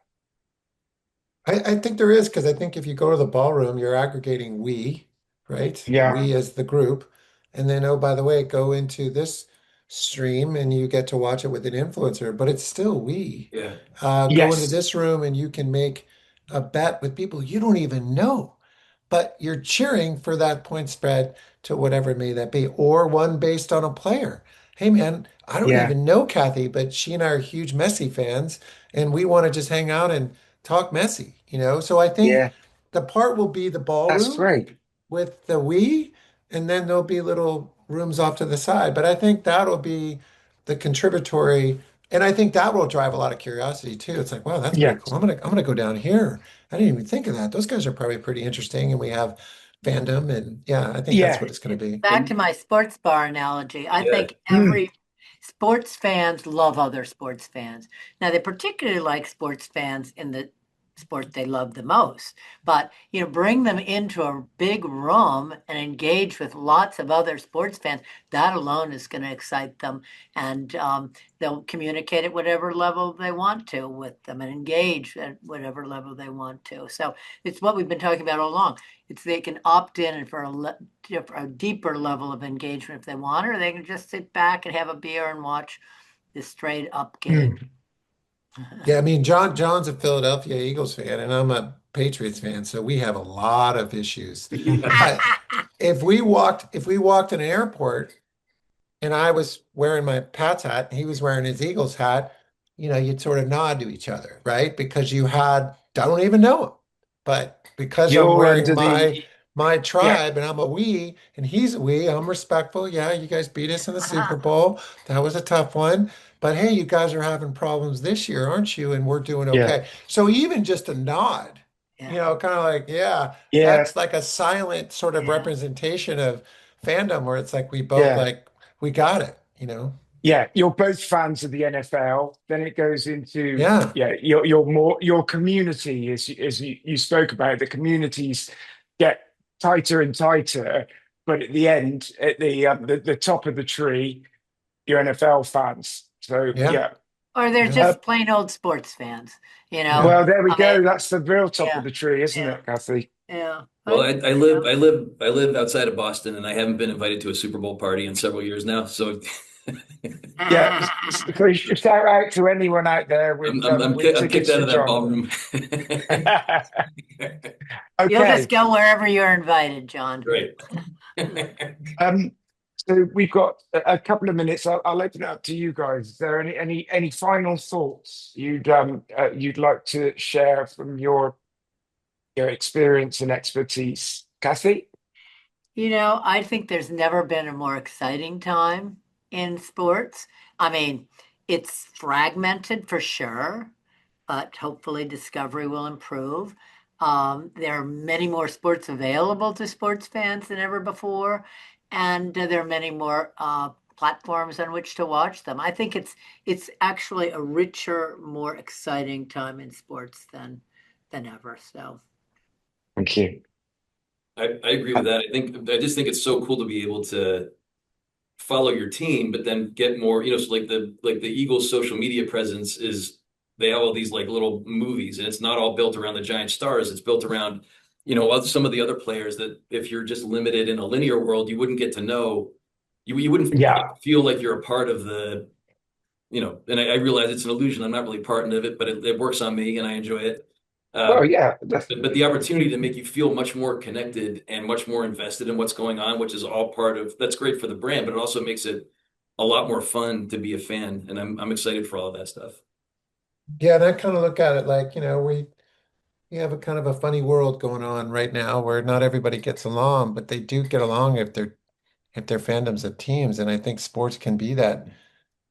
I think there is, because I think if you go to the ballroom, you're aggregating we, right? Yeah. We as the group. And then, oh, by the way, go into this stream and you get to watch it with an influencer, but it's still we. Yeah. Go into Yes. this room and you can make a bet with people you don't even know, but you're cheering for that point spread to whatever may that be, or one based on a player. Hey, man, I don't Yeah. even know Kathy, but she and I are huge Messi fans, and we want to just hang out and talk Messi, you know? So I think Yeah. the part will be the That's ballroom great. with the we, and then there'll be little rooms off to the side. But I think that'll be the contributory, and I think that will drive a lot of curiosity too. It's like, wow, that's Yeah. pretty cool. I'm gonna go down here. I didn't even think of that. Those guys are probably pretty interesting, and we have fandom, and yeah, I think that's Yeah. what it's gonna be. Back to And my sports bar analogy, I yeah, think Mm. every sports fans love other sports fans. Now, they particularly like sports fans in the sport they love the most. But, bring them into a big room and engage with lots of other sports fans. That alone is going to excite them. And they'll communicate at whatever level they want to with them and engage at whatever level they want to. So it's what we've been talking about all along. It's they can opt in for a deeper level of engagement if they want, or they can just sit back and have a beer and watch this straight up game. Mm. Yeah, I mean, John's a Philadelphia Eagles fan, and I'm a Patriots fan, so we have a lot of issues. I, if we walked in an airport and I was wearing my Pats hat and he was wearing his Eagles hat, you'd sort of nod to each other, right? Because I don't even know him. But because I'm You're wearing under my yeah. tribe and I'm a we and he's a we, I'm respectful. Yeah, you guys beat us in the Super Bowl. That was a tough one. But hey, you guys are having problems this year, aren't you? And we're doing Yeah. okay. So even just a nod, Yeah, kind of like, yeah, Yeah. that's like a silent sort of yeah. representation of fandom where it's like we both Yeah. like we got it. Yeah. You're both fans of the NFL. Then it goes into Yeah. you're more your community as you spoke about. The communities get tighter and tighter, but at the end, at the top of the tree, you're NFL fans. So Yeah. yeah. Or they're Yeah. Uh, just plain old sports fans, you know. Yeah. well, there we I mean, go. That's the real top of yeah, the tree, isn't yeah, it, Kathy? yeah. well, But I live I live outside of Boston, and I haven't been invited to a Super Bowl party in several years now. So Yeah. So shout out to anyone out there with I'm kicked tickets out for of that John. ballroom. you'll just Okay. go wherever you're invited, John. Right. Um, so we've got a couple of minutes. I'll open it up to you guys. Is there any final thoughts you'd like to share from your experience and expertise, Kathy? I think there's never been a more exciting time in sports. I mean, it's fragmented for sure, but hopefully discovery will improve. There are many more sports available to sports fans than ever before, and there are many more platforms on which to watch them. I think it's actually a richer, more exciting time in sports than ever. So. Thank you. I agree with that. I just think it's so cool to be able to follow your team, but then get more, so like the Eagles social media presence is they have all these like little movies, and it's not all built around the giant stars. It's built around, some of the other players that if you're just limited in a linear world, you wouldn't get to know, you wouldn't Yeah. feel like you're a part of and I realize it's an illusion. I'm not really part of it, but it works on me and I enjoy it. Well, yeah, But the opportunity to make you feel much more connected and much more invested in what's going on, which is all part of that's great for the brand, but it also makes it a lot more fun to be a fan. And I'm excited for all of that stuff. Yeah, and I kind of look at it like, we have a kind of a funny world going on right now where not everybody gets along, but they do get along if they're fandoms of teams. And I think sports can be that,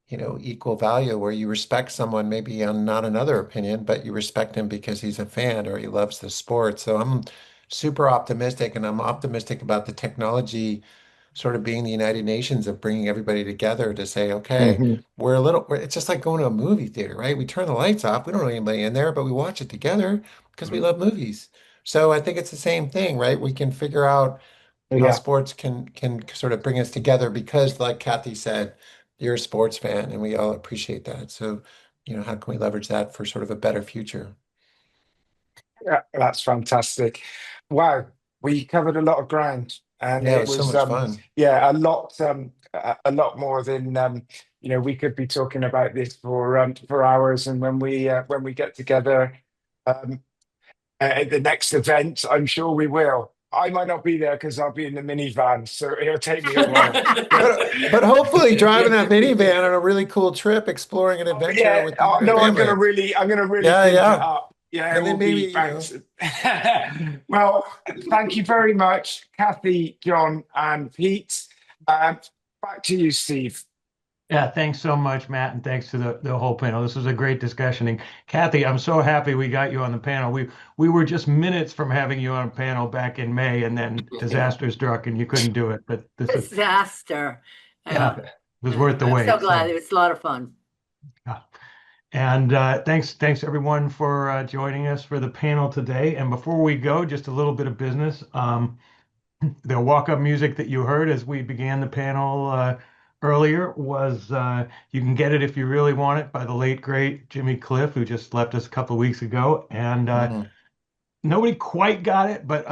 equal value where you respect someone maybe on not another opinion, but you respect him because he's a fan or he loves the sport. So I'm super optimistic, and I'm optimistic about the technology sort of being the United Nations of bringing everybody together to say, okay, Mhm. it's just like going to a movie theater, right? We turn the lights off. We don't know anybody in there, but we watch it together because we Mhm. love movies. So I think it's the same thing, right? We can figure out how Yeah. sports can sort of bring us together because, like Kathy said, you're a sports fan, and we all appreciate that. So, how can we leverage that for sort of a better future? Yeah, that's fantastic. Wow, we covered a lot of ground, and Yeah, it it was so was much fun. yeah, a lot more than we could be talking about this for hours. And when we get together um, at the next event, I'm sure we will. I might not be there because I'll be in the minivan, so it'll take me a while. But But hopefully driving that minivan on a really cool trip, exploring an adventure yeah, with you oh, and your no, family. I'm gonna really Yeah, think it yeah. up. Yeah, it And will then maybe, be bouncing. Well, thank you very much, Kathy, John, and Pete. Back to you, Steve. Yeah, thanks so much, Matt, and thanks to the whole panel. This was a great discussion. And Kathy, I'm so happy we got you on the panel. We were just minutes from having you on a panel back in May, and then disaster struck, and you couldn't do it. But this is, Disaster. yeah, Yeah. it was Yeah. worth the I'm so wait. glad. So, It was a lot of fun. yeah. And thanks everyone for joining us for the panel today. And before we go, just a little bit of business. The walk-up music that you heard as we began the panel earlier was you can get it if you really want it by the late great Jimmy Cliff, who just left us a couple of weeks ago. And Mhm. nobody quite got it, but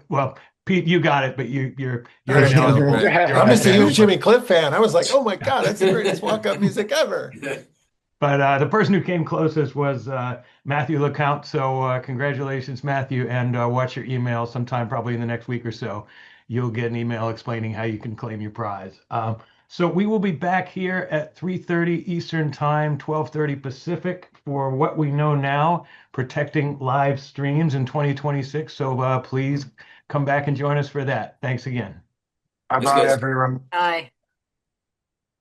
well, Pete, you got it, but you're Yeah, ineligible. right. You're I'm on the just a panel, huge but Jimmy Cliff fan. I was like, oh my God, that's the greatest walk-up music ever. but the person who came closest was Matthew LeCount. So congratulations, Matthew, and watch your email sometime, probably in the next week or so. You'll get an email explaining how you can claim your prize. So we will be back here at 3:30 Eastern Time, 12:30 Pacific for What We Know Now, protecting live streams in 2026. So please come back and join us for that. Thanks again. Bye Thanks, bye, guys. everyone. Bye.